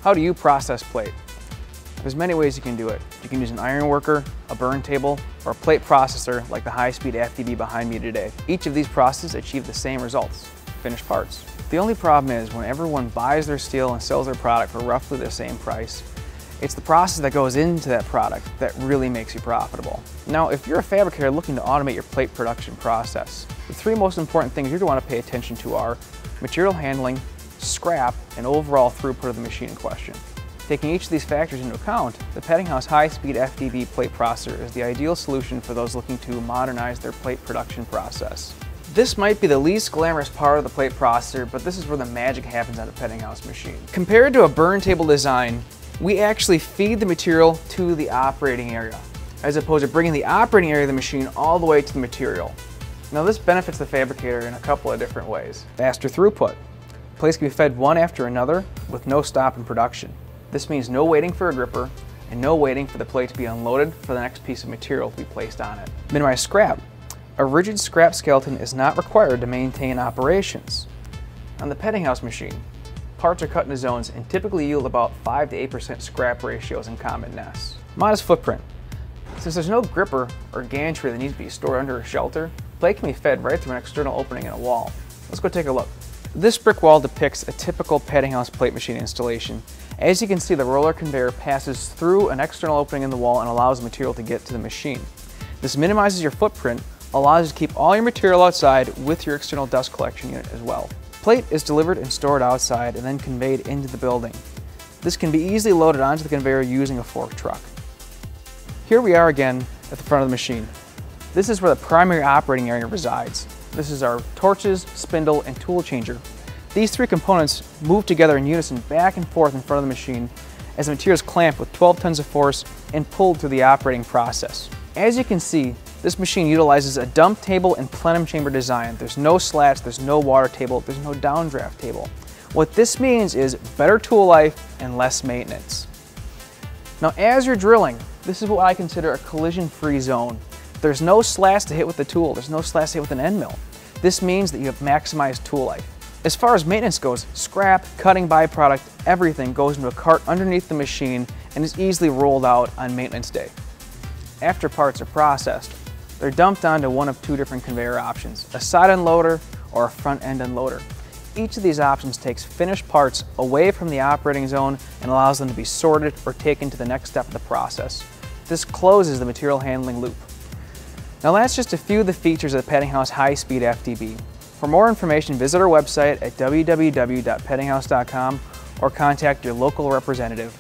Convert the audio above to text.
How do you process plate? There's many ways you can do it. You can use an iron worker, a burn table, or a plate processor like the high-speed FDB behind me today. Each of these processes achieve the same results, finished parts. The only problem is when everyone buys their steel and sells their product for roughly the same price, it's the process that goes into that product that really makes you profitable. Now, if you're a fabricator looking to automate your plate production process, the three most important things you're going to want to pay attention to are material handling, scrap, and overall throughput of the machine in question. Taking each of these factors into account, the Peddinghaus high-speed FDB plate processor is the ideal solution for those looking to modernize their plate production process. This might be the least glamorous part of the plate processor, but this is where the magic happens on a Peddinghaus machine. Compared to a burn table design, we actually feed the material to the operating area, as opposed to bringing the operating area of the machine all the way to the material. Now this benefits the fabricator in a couple of different ways. Faster throughput. Plates can be fed one after another with no stop in production. This means no waiting for a gripper and no waiting for the plate to be unloaded for the next piece of material to be placed on it. Minimize scrap. A rigid scrap skeleton is not required to maintain operations. On the Peddinghaus machine, parts are cut into zones and typically yield about 5 to 8% scrap ratios in common nests. Modest footprint. Since there's no gripper or gantry that needs to be stored under a shelter, the plate can be fed right through an external opening in a wall. Let's go take a look. This brick wall depicts a typical Peddinghaus plate machine installation. As you can see, the roller conveyor passes through an external opening in the wall and allows the material to get to the machine. This minimizes your footprint, allows you to keep all your material outside with your external dust collection unit as well. Plate is delivered and stored outside and then conveyed into the building. This can be easily loaded onto the conveyor using a fork truck. Here we are again at the front of the machine. This is where the primary operating area resides. This is our torches, spindle, and tool changer. These three components move together in unison back and forth in front of the machine as the material is clamped with 12 tons of force and pulled through the operating process. As you can see, this machine utilizes a dump table and plenum chamber design. There's no slats, there's no water table, there's no downdraft table. What this means is better tool life and less maintenance. Now as you're drilling, this is what I consider a collision-free zone. There's no slats to hit with the tool, there's no slats to hit with an end mill. This means that you have maximized tool life. As far as maintenance goes, scrap, cutting byproduct, everything goes into a cart underneath the machine and is easily rolled out on maintenance day. After parts are processed, they're dumped onto one of two different conveyor options, a side unloader or a front end unloader. Each of these options takes finished parts away from the operating zone and allows them to be sorted or taken to the next step of the process. This closes the material handling loop. Now that's just a few of the features of the Peddinghaus high-speed FDB. For more information, visit our website at www.peddinghaus.com or contact your local representative.